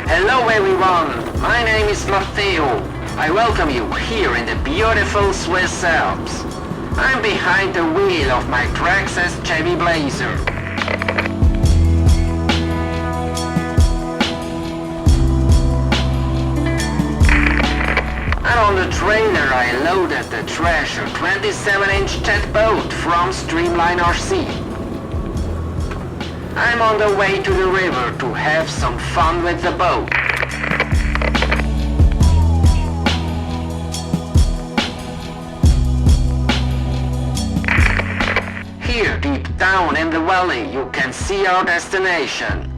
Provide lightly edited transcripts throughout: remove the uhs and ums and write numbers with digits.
Hello everyone, my name is Matteo. I welcome you here in the beautiful Swiss Alps. I'm behind the wheel of my Traxxas Chevy Blazer. And on the trailer I loaded the Thrasher 27-inch Jet Boat from Streamline RC. I'm on the way to the river to have some fun with the boat. Here, deep down in the valley, you can see our destination.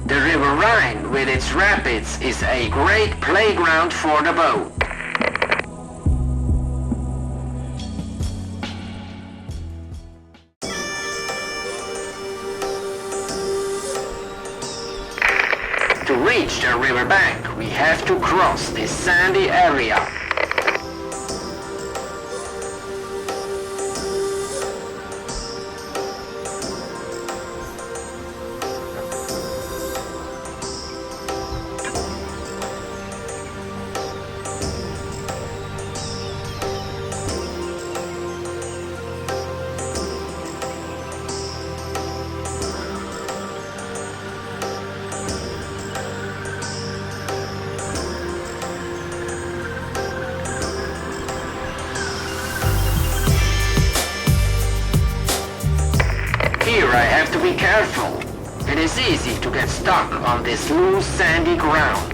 The River Rhine, with its rapids, is a great playground for the boat. To reach the riverbank, we have to cross this sandy area. Here I have to be careful. It is easy to get stuck on this loose sandy ground.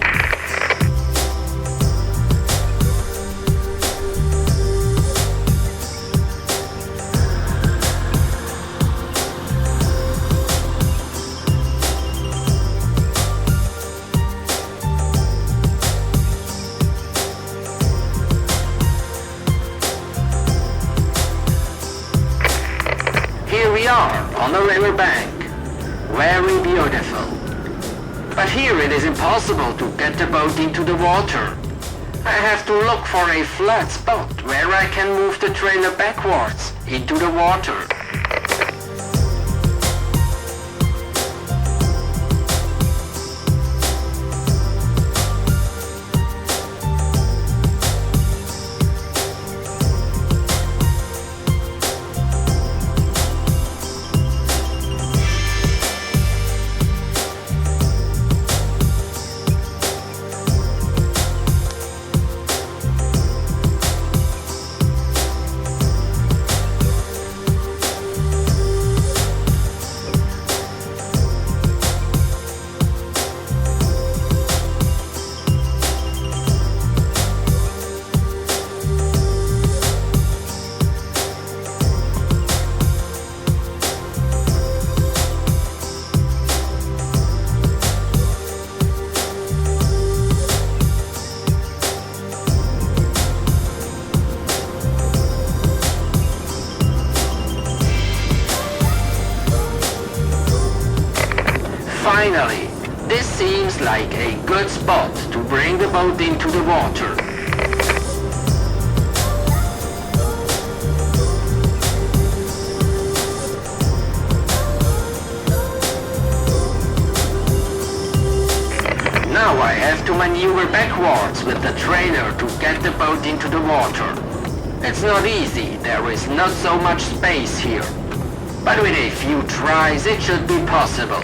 Here we are on the riverbank. Very beautiful. But here it is impossible to get the boat into the water. I have to look for a flat spot where I can move the trailer backwards into the water. Finally, this seems like a good spot to bring the boat into the water. Now I have to maneuver backwards with the trailer to get the boat into the water. It's not easy, there is not so much space here. But with a few tries it should be possible.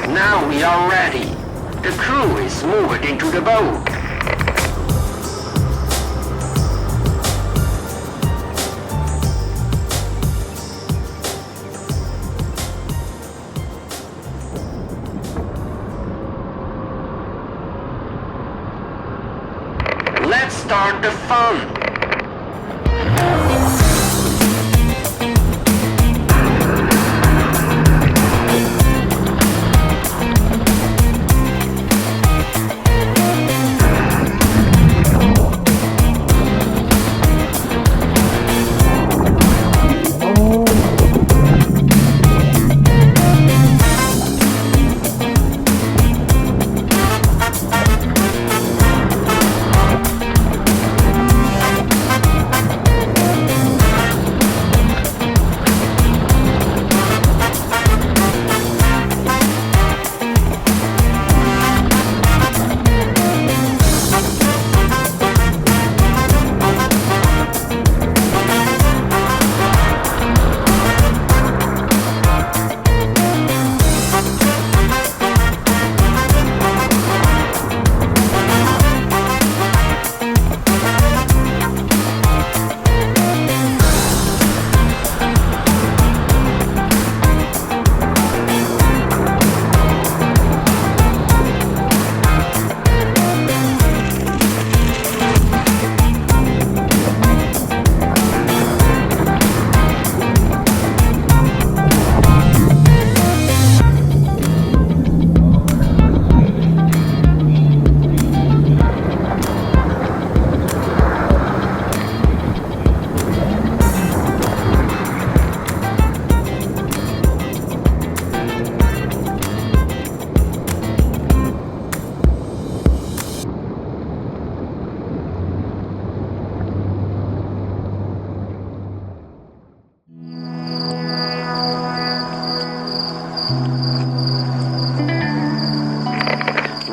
Now we are ready. The crew is moved into the boat. Let's start the fun.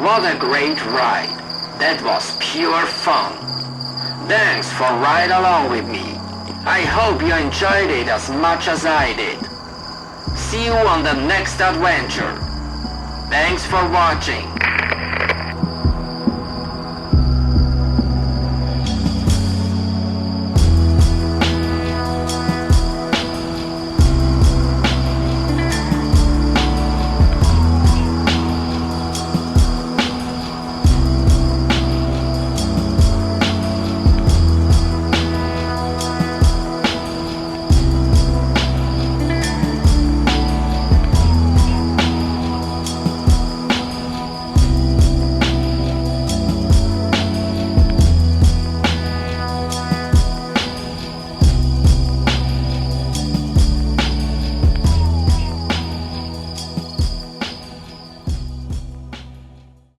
What a great ride. That was pure fun. Thanks for riding along with me. I hope you enjoyed it as much as I did. See you on the next adventure. Thanks for watching.